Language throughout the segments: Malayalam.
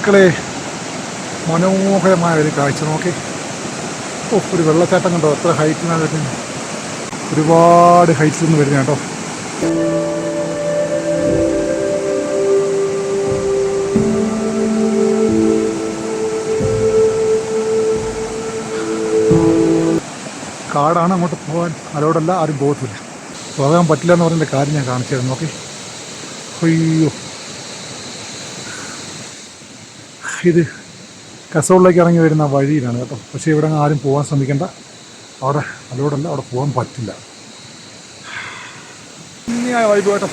സുഹൃത്തുക്കളെ, മനോഹരമായ ഒരു കാഴ്ച നോക്കി. ഒരു വെള്ളച്ചാട്ടം കണ്ടോ? എത്ര ഹൈറ്റിനാണ് വരുന്നത്. ഒരുപാട് ഹൈറ്റ്സിൽ നിന്ന് വരുന്നത് കേട്ടോ. കാടാണ്, അങ്ങോട്ട് പോകാൻ അലോടല്ല, ആരും പോകത്തില്ല. പോകാൻ പറ്റില്ല എന്ന് പറഞ്ഞതിൻ്റെ കാര്യം ഞാൻ കാണിച്ചു തരാം. നോക്കി, അയ്യോ, ഇത് കസോളിലേക്ക് ഇറങ്ങി വരുന്ന വഴിയിലാണ് കേട്ടോ. പക്ഷേ ഇവിടെ ആരും പോകാൻ ശ്രമിക്കേണ്ട, അവിടെ അലോടല്ല, അവിടെ പോകാൻ പറ്റില്ല. വൈബ് കേട്ടോ.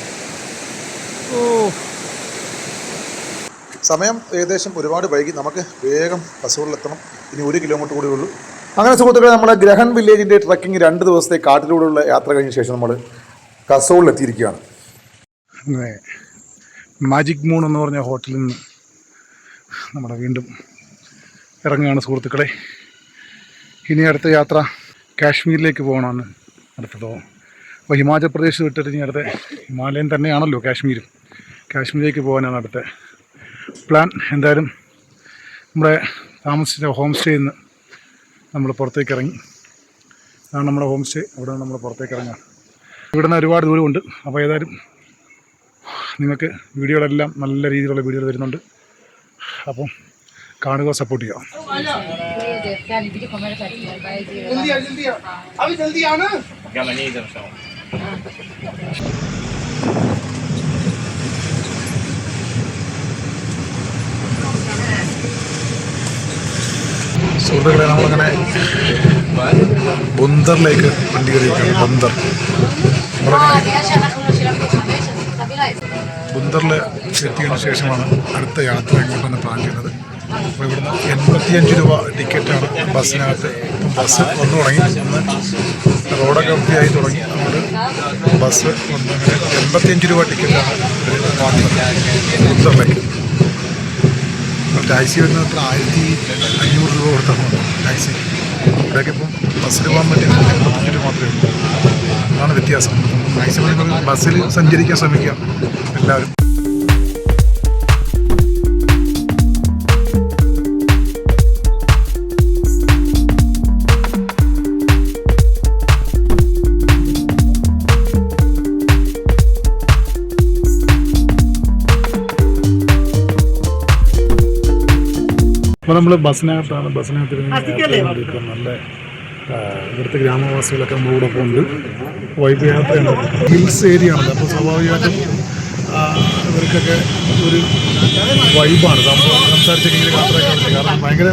സമയം ഏകദേശം ഒരുപാട് വൈകി. നമുക്ക് വേഗം കസോളിലെത്തണം. ഇനി 1 കിലോമീറ്റർ കൂടി ഉള്ളൂ. അങ്ങനെ സുഹൃത്തുക്കളെ, നമ്മുടെ ഗ്രഹൺ വില്ലേജിൻ്റെ ട്രക്കിംഗ് 2 ദിവസത്തെ കാട്ടിലൂടെയുള്ള യാത്ര കഴിഞ്ഞ ശേഷം നമ്മൾ കസോളിലെത്തിയിരിക്കുകയാണ്. മാജിക് മൂൺ എന്ന് പറഞ്ഞ ഹോട്ടലിൽ നിന്ന് നമ്മുടെ വീണ്ടും ഇറങ്ങുകയാണ് സുഹൃത്തുക്കളെ. ഇനി അടുത്ത യാത്ര കാശ്മീരിലേക്ക് പോകണമെന്ന് അടുത്തതോ. അപ്പോൾ ഹിമാചൽ പ്രദേശ് വിട്ടിട്ട് ഇനി അടുത്ത ഹിമാലയം തന്നെയാണല്ലോ കാശ്മീരും. കാശ്മീരിലേക്ക് പോകാനാണ് അടുത്ത പ്ലാൻ. എന്തായാലും നമ്മുടെ താമസിച്ച ഹോം സ്റ്റേയിൽ നിന്ന് നമ്മൾ പുറത്തേക്ക് ഇറങ്ങി. അതാണ് നമ്മുടെ ഹോം സ്റ്റേ. അവിടെ നിന്ന് നമ്മൾ പുറത്തേക്ക് ഇറങ്ങാം. ഇവിടെ നിന്ന് ഒരുപാട് ദൂരമുണ്ട്. അപ്പോൾ ഏതായാലും നിങ്ങൾക്ക് വീഡിയോകളെല്ലാം നല്ല രീതിയിലുള്ള വീഡിയോകൾ വരുന്നുണ്ട്. അപ്പം കാണുക, സപ്പോർട്ട് ചെയ്യുക. സുഹൃത്തുക്കളെ, നമ്മളങ്ങനെ ബുന്ദറിലേക്ക് വണ്ടി കയറിയിരിക്കുകയാണ്. ബുന്ദറിൽ എത്തിയതിനു ശേഷമാണ് അടുത്ത യാത്ര എങ്ങോട്ടാണ് പ്ലാൻ ചെയ്യുന്നത്. അപ്പോൾ ഇവിടുന്ന് 85 രൂപ ടിക്കറ്റാണ് ബസ്സിനകത്ത്. ഇപ്പം ബസ് വന്നു തുടങ്ങി. റോഡൊക്കെ വൃത്തിയായി തുടങ്ങി. അതുകൊണ്ട് ബസ് വന്ന് 85 രൂപ ടിക്കറ്റാണ് വാങ്ങുന്നത് ബുന്ദറിലേക്ക്. ടാക്സി വരുന്നത് 1500 രൂപ കൊടുത്താൽ ടാക്സി. ഇവിടെയൊക്കെ ഇപ്പം ബസ്സിൽ പോകാൻ വേണ്ടി 85 രൂപ മാത്രമേ ഉള്ളൂ. അതാണ് വ്യത്യാസം. മാക്സിമം ബസ്സിൽ സഞ്ചരിക്കാൻ ശ്രമിക്കുക എല്ലാവരും. അപ്പോൾ നമ്മൾ ബസ്സിനകത്ത് നല്ല ഇവിടുത്തെ ഗ്രാമവാസികളൊക്കെ നമ്മളോടൊപ്പം ഉണ്ട്. വൈബ് യാത്രയാണ്. ഹിൽസ് ഏരിയ ആണല്ലോ. അപ്പോൾ സ്വാഭാവികമായിട്ടും ഇവർക്കൊക്കെ ഒരു വൈബാണ്. സംസാരിച്ചൊക്കെ ഇങ്ങനെ യാത്രയൊക്കെ പറ്റില്ല. കാരണം ഭയങ്കര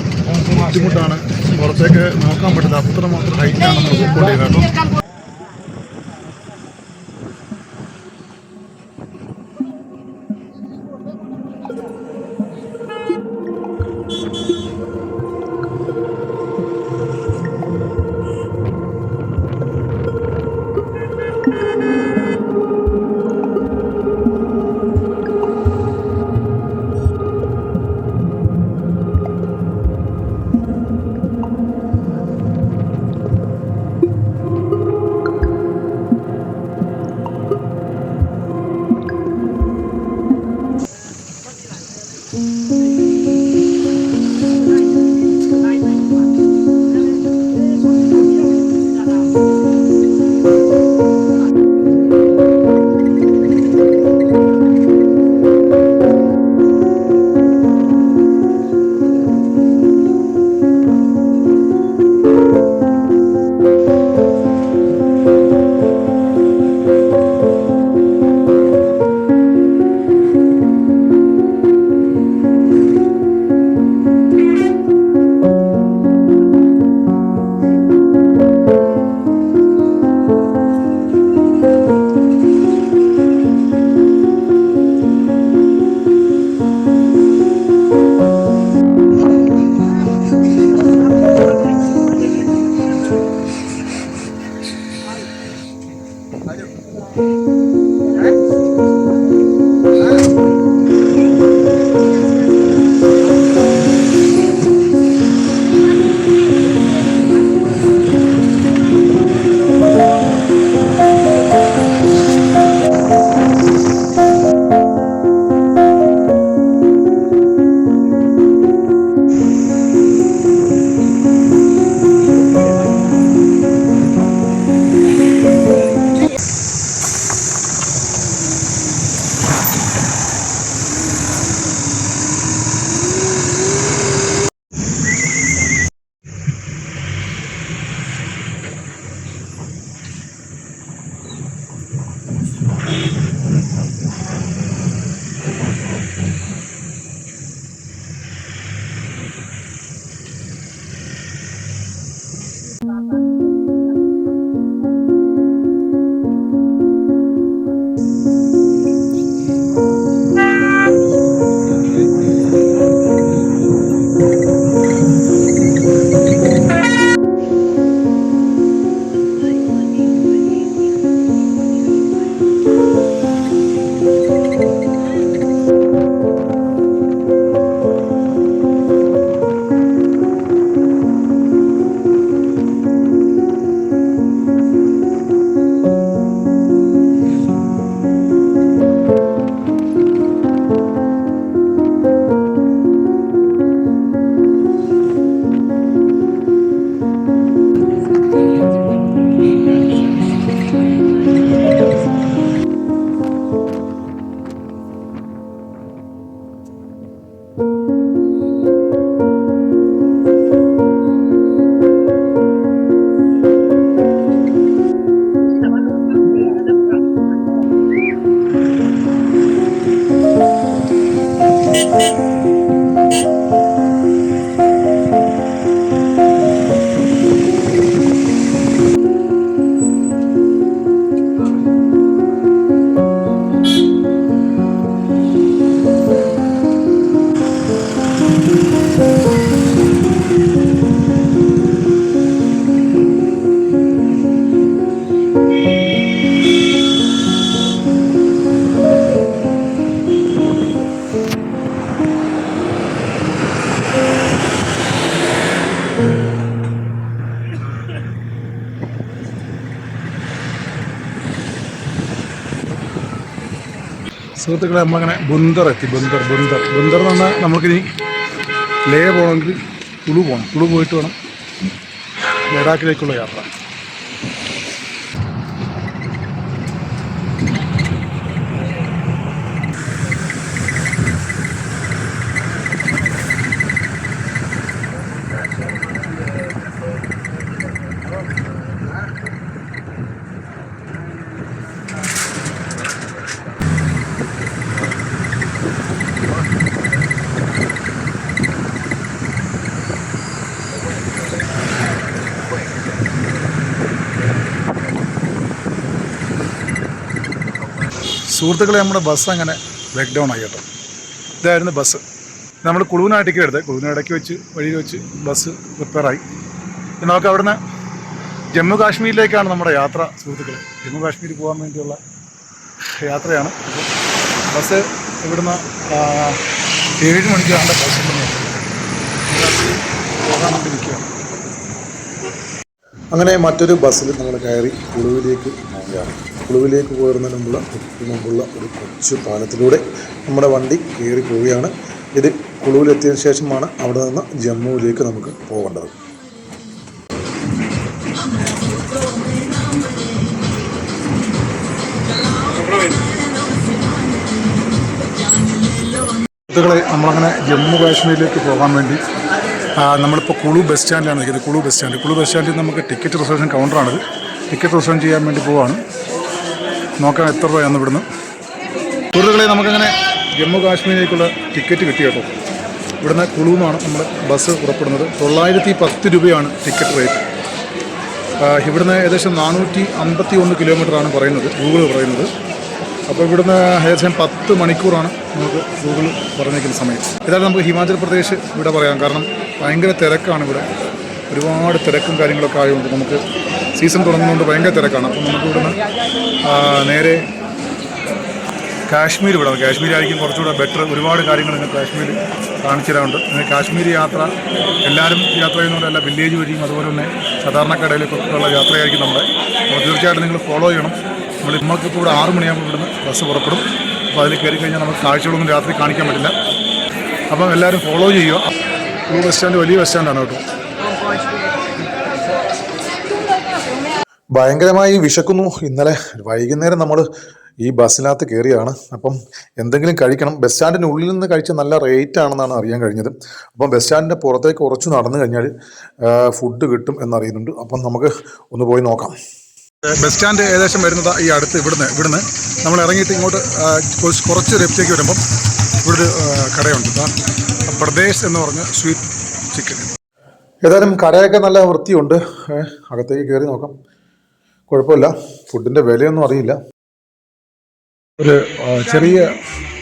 ബുദ്ധിമുട്ടാണ്. പുറത്തേക്ക് നോക്കാൻ പറ്റില്ല. അത്രമാത്രം ഹൈറ്റാണ് നമ്മൾ പോയിക്കൊണ്ടിരിക്കുന്നത് കേട്ടോ. സുഹൃത്തുക്കളെ, നമ്മളങ്ങനെ ബുന്ദർ എത്തി. ബുന്ദർ എന്ന് പറഞ്ഞാൽ നമുക്കിനി ലേ പോകണമെങ്കിൽ കുളു പോകണം. കുളു പോയിട്ട് വേണം ലഡാക്കിലേക്കുള്ള യാത്ര. സുഹൃത്തുക്കളെ, നമ്മുടെ ബസ് അങ്ങനെ ബ്രേക്ക് ഡൗൺ ആയി കേട്ടോ. ഇതായിരുന്നു ബസ്. നമ്മൾ കുളുവിനാണ് ടിക്കറ്റ് എടുത്തത്. കുളുവിന് ഇടയ്ക്ക് വെച്ച് വഴിയിൽ വെച്ച് ബസ് റിപ്പയറായി. നമുക്ക് അവിടുന്ന് ജമ്മു കാശ്മീരിലേക്കാണ് നമ്മുടെ യാത്ര. സുഹൃത്തുക്കളെ, ജമ്മു കാശ്മീർ പോകാൻ വേണ്ടിയുള്ള യാത്രയാണ്. ബസ് ഇവിടുന്ന് 7 മണിക്കാണ് ബസ് പോകാൻ വേണ്ടി നിൽക്കുകയാണ്. അങ്ങനെ മറ്റൊരു ബസ്സിൽ നമ്മൾ കയറി കുളുവിലേക്ക് പോവുകയാണ്. കുളുവിലേക്ക് പോരുന്നതിന് മുമ്പുള്ള ഒരു കൊച്ചു പാലത്തിലൂടെ നമ്മുടെ വണ്ടി കയറി പോവുകയാണ്. ഇത് കുളുവിലെത്തിയതിനു ശേഷമാണ് അവിടെ നിന്ന് ജമ്മുവിലേക്ക് നമുക്ക് പോകേണ്ടത്. സുഹൃത്തുക്കളെ, നമ്മളങ്ങനെ ജമ്മു കാശ്മീരിലേക്ക് പോകാൻ വേണ്ടി നമ്മളിപ്പോൾ കുളു ബസ് സ്റ്റാൻഡിലാണ് നിൽക്കുന്നത്. കുളു ബസ് സ്റ്റാൻഡിൽ നമുക്ക് ടിക്കറ്റ് റിസർവേഷൻ കൗണ്ടറാണിത്. ടിക്കറ്റ് റിസർവ് ചെയ്യാൻ വേണ്ടി പോവാണ്. നോക്കാം എത്ര രൂപയാണെന്ന് ഇവിടുന്ന്. സുഹൃത്തുക്കളെ, നമുക്കങ്ങനെ ജമ്മു കാശ്മീരിലേക്കുള്ള ടിക്കറ്റ് കിട്ടി കേട്ടോ. ഇവിടുന്ന് കുളുന്നാണ് നമ്മൾ ബസ് പുറപ്പെടുന്നത്. 910 രൂപയാണ് ടിക്കറ്റ് റേറ്റ്. ഇവിടുന്ന് ഏകദേശം 451 കിലോമീറ്ററാണ് പറയുന്നത്, ഗൂഗിൾ പറയുന്നത്. അപ്പോൾ ഇവിടുന്ന് ഏകദേശം 10 മണിക്കൂറാണ് നമുക്ക് ഗൂഗിൾ പറഞ്ഞേക്കുന്ന സമയം. ഏതായാലും നമുക്ക് ഹിമാചൽ പ്രദേശ് ഇവിടെ പറയാം. കാരണം ഭയങ്കര തിരക്കാണ് ഇവിടെ. ഒരുപാട് തിരക്കും കാര്യങ്ങളൊക്കെ ആയതുകൊണ്ട് നമുക്ക് സീസൺ തുടങ്ങുന്നതുകൊണ്ട് ഭയങ്കര തിരക്കാണ്. അപ്പം നമുക്ക് ഇവിടുന്ന് നേരെ കാശ്മീർ വിടാം. കാശ്മീരായിരിക്കും കുറച്ചുകൂടെ ബെറ്റർ. ഒരുപാട് കാര്യങ്ങൾ നിങ്ങൾ കാശ്മീർ കാണിച്ചു തരാറുണ്ട്. കാശ്മീർ യാത്ര എല്ലാവരും യാത്ര ചെയ്യുന്നതുകൊണ്ട് എല്ലാ വില്ലേജ് വഴിയും അതുപോലെ തന്നെ സാധാരണക്കടയിലേക്കൊക്കെയുള്ള യാത്രയായിരിക്കും നമ്മുടെ. അപ്പോൾ തീർച്ചയായിട്ടും നിങ്ങൾ ഫോളോ ചെയ്യണം. നമ്മൾക്കിപ്പോൾ ഇവിടെ 6 മണിയാകുമ്പോൾ ഇവിടുന്ന് ബസ് പുറപ്പെടും. അപ്പോൾ അതിൽ കയറി കഴിഞ്ഞാൽ നമുക്ക് കാഴ്ചകളൊന്നും രാത്രി കാണിക്കാൻ പറ്റില്ല. അപ്പം എല്ലാവരും ഫോളോ ചെയ്യുക. ഈ ബസ് സ്റ്റാൻഡ് വലിയ ബസ് സ്റ്റാൻഡാണ് കേട്ടോ. ഭയങ്കരമായി വിശക്കുന്നു. ഇന്നലെ വൈകുന്നേരം നമ്മൾ ഈ ബസ്സിനകത്ത് കയറിയാണ്. അപ്പം എന്തെങ്കിലും കഴിക്കണം. ബസ് സ്റ്റാൻഡിൻ്റെ ഉള്ളിൽ നിന്ന് കഴിച്ച നല്ല റേറ്റ് ആണെന്നാണ് അറിയാൻ കഴിഞ്ഞത്. അപ്പം ബസ് സ്റ്റാൻഡിൻ്റെ പുറത്തേക്ക് കുറച്ച് നടന്നു കഴിഞ്ഞാൽ ഫുഡ് കിട്ടും എന്നറിയുന്നുണ്ട്. അപ്പം നമുക്ക് ഒന്ന് പോയി നോക്കാം. ബസ് സ്റ്റാൻഡ് ഏകദേശം വരുന്നത് ഈ അടുത്ത് ഇവിടുന്ന് നമ്മൾ ഇറങ്ങിയിട്ട് ഇങ്ങോട്ട് കുറച്ച് ലെഫ്റ്റിലേക്ക് വരുമ്പം ഇവിടെ ഒരു കടയുണ്ട്, പ്രദേശ് എന്ന് പറഞ്ഞ സ്വീറ്റ് ചിക്കൻ. ഏതായാലും കടയൊക്കെ നല്ല വൃത്തിയുണ്ട്. അകത്തേക്ക് കയറി നോക്കാം. കുഴപ്പമില്ല. ഫുഡിൻ്റെ വിലയൊന്നും അറിയില്ല. ഒരു ചെറിയ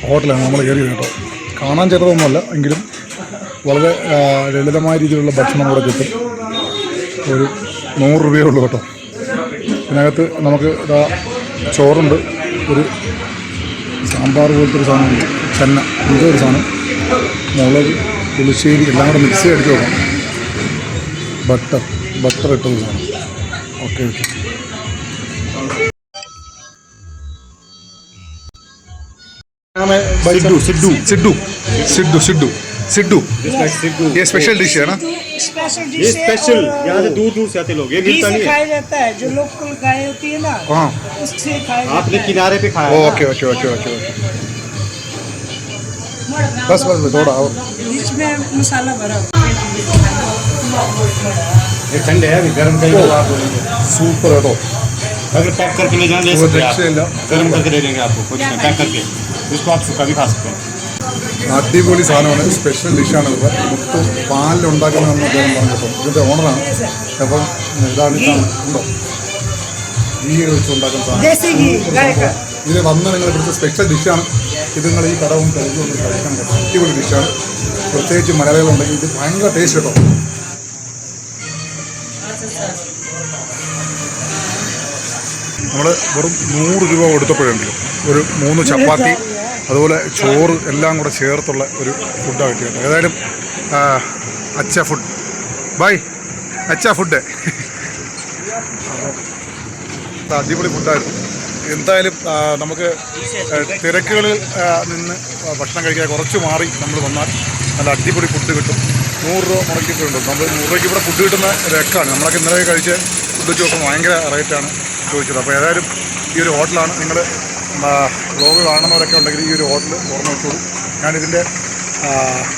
ഹോട്ടലാണ് നമ്മൾ കയറിയത് കേട്ടോ. കാണാൻ ചെറുതൊന്നുമല്ല, എങ്കിലും വളരെ ലളിതമായ രീതിയിലുള്ള ഭക്ഷണം ഇവിടെ കിട്ടും. ഒരു 100 രൂപയേ ഉള്ളൂ കേട്ടോ. ഇതിനകത്ത് നമുക്ക് ചോറുണ്ട്, ഒരു സാമ്പാർ പോലത്തെ ഒരു സാധനമുണ്ട്, ചെന്ന ഇതൊരു ഒരു സാധനം, മുളക്, പുളിശ്ശേരി എല്ലാം കൂടെ മിക്സ് അടിച്ച് നോക്കാം. ബട്ടർ ഇട്ടൊരു സാധനം. ഓക്കെ. सिड्डू ये स्पेशल डिश है ना? ये स्पेशल यहाँ से दूर दूर से आते लोग। ये मिलता नहीं है, खाया जाता है। जो लोकल गाय होती है ना, हाँ, उससे खाया जाता है। आपने किनारे पे खाया? ओके। बस थोड़ा और इसमें मसाला भरा। ये ठंडे है, अभी गर्म करेंगे आप बोलेंगे। सूपर है तो। अगर पैक करके ले जाएंगे गर्म करके दे देंगे आपको, कुछ नहीं, पैक करके। इसको आप सूखा भी खा सकते हैं। അടിപൊളി സാധനമാണ്, സ്പെഷ്യൽ ഡിഷാണ്. മൊത്തം പാലിലുണ്ടാക്കുന്നതെന്ന് അദ്ദേഹം പറഞ്ഞപ്പോൾ ഇതിൻ്റെ ഓണറാണ്. അപ്പം ഇതാണ് ഉണ്ടോ ഗീ വെച്ചുണ്ടാക്കുന്ന സാധനം. ഇത് വന്ന് നിങ്ങൾ ഇവിടുത്തെ സ്പെഷ്യൽ ഡിഷാണ്. ഇത് നിങ്ങൾ ഈ കടവും കഴിക്കും കഴിക്കാൻ പറ്റും. അടിപൊളി ഡിഷാണ്. പ്രത്യേകിച്ച് മലയാളികളുണ്ടെങ്കിൽ ഇത് ഭയങ്കര ടേസ്റ്റ് കേട്ടോ. നമ്മൾ വെറും 100 രൂപ കൊടുത്തപ്പോഴുണ്ട് ഒരു 3 ചപ്പാത്തി അതുപോലെ ചോറ് എല്ലാം കൂടെ ചേർത്തുള്ള ഒരു ഫുഡാണ് കിട്ടിയത്. ഏതായാലും അച്ഛ ഫുഡ്. ബൈ. അച്ഛാ ഫുഡ് അടിപൊളി ഫുഡായിരുന്നു. എന്തായാലും നമുക്ക് തിരക്കുകളിൽ നിന്ന് ഭക്ഷണം കഴിക്കാൻ കുറച്ച് മാറി നമ്മൾ വന്നാൽ നല്ല അടിപൊളി ഫുഡ് കിട്ടും. 100 രൂപ മുടക്കിയിട്ടുണ്ട്. നമ്മൾ 100 രൂപയ്ക്ക് ഇവിടെ ഫുഡ് കിട്ടുന്ന രക്കാണ്. നമ്മളൊക്കെ ഇന്നലെ കഴിച്ച് ഫുഡ് വെച്ച് നോക്കുമ്പോൾ ഭയങ്കര റേറ്റാണ് ചോദിച്ചത്. അപ്പോൾ ഏതായാലും ഈ ഒരു ഹോട്ടലാണ്. നിങ്ങൾ വ്ലോഗ് കാണുന്നവരൊക്കെ ഉണ്ടെങ്കിൽ ഈ ഒരു ഹോട്ടൽ ഓർമ്മ വെച്ചോളൂ.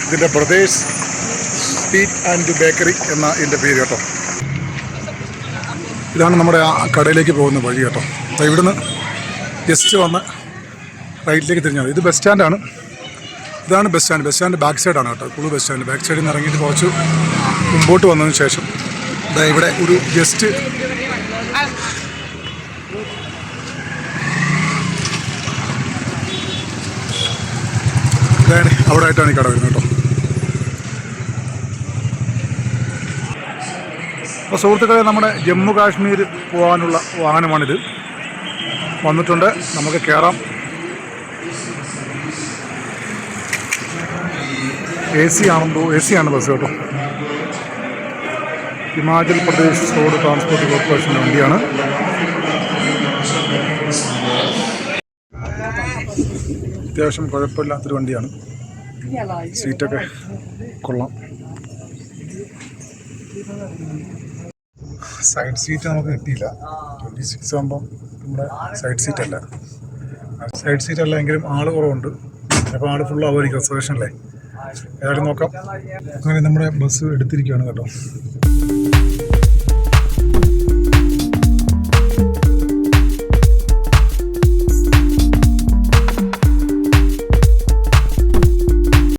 ഇതിൻ്റെ ബ്രദേഴ്സ് സ്വീറ്റ് ആൻഡ് ബേക്കറി എന്ന ഇതിൻ്റെ പേര് കേട്ടോ. ഇതാണ് നമ്മുടെ ആ കടയിലേക്ക് പോകുന്ന വഴി കേട്ടോ. അപ്പോൾ ഇവിടുന്ന് ജസ്റ്റ് വന്ന് റൈറ്റിലേക്ക് തിരിഞ്ഞാൽ ഇത് ബസ് സ്റ്റാൻഡാണ്. ഇതാണ് bus stand. Bus stand back സൈഡാണ് കേട്ടോ. കുളു ബസ് സ്റ്റാൻഡ് ബാക്ക് സൈഡിൽ നിന്ന് ഇറങ്ങിയിട്ട് കുറച്ച് മുമ്പോട്ട് വന്നതിന് ശേഷം ഇവിടെ ഒരു ജസ്റ്റ് അവിടെ ആയിട്ടാണ് ഈ കട വരുന്നത് കേട്ടോ. അപ്പോൾ സുഹൃത്തുക്കളെ, നമ്മുടെ ജമ്മു കാശ്മീർ പോകാനുള്ള വാഹനമാണിത്. വന്നിട്ടുണ്ട്, നമുക്ക് കയറാം. AC ആണ് ബസ് കേട്ടോ. ഹിമാചൽ പ്രദേശ് റോഡ് ട്രാൻസ്പോർട്ട് കോർപ്പറേഷൻ്റെ വണ്ടിയാണ്. അത്യാവശ്യം കുഴപ്പമില്ലാത്തൊരു വണ്ടിയാണ്. സീറ്റൊക്കെ കൊള്ളാം. സൈഡ് സീറ്റ് നമുക്ക് കിട്ടിയില്ല. 26 ആകുമ്പം നമ്മുടെ സൈഡ് സീറ്റ് അല്ല എങ്കിലും ആൾ കുറവുണ്ട്. അപ്പോൾ ആൾ ഫുൾ ആവുമായിരിക്കും റിസർവേഷനല്ലേ. ഏതായാലും നോക്കാം. അങ്ങനെ നമ്മുടെ ബസ് എടുത്തിരിക്കുകയാണ് കേട്ടോ.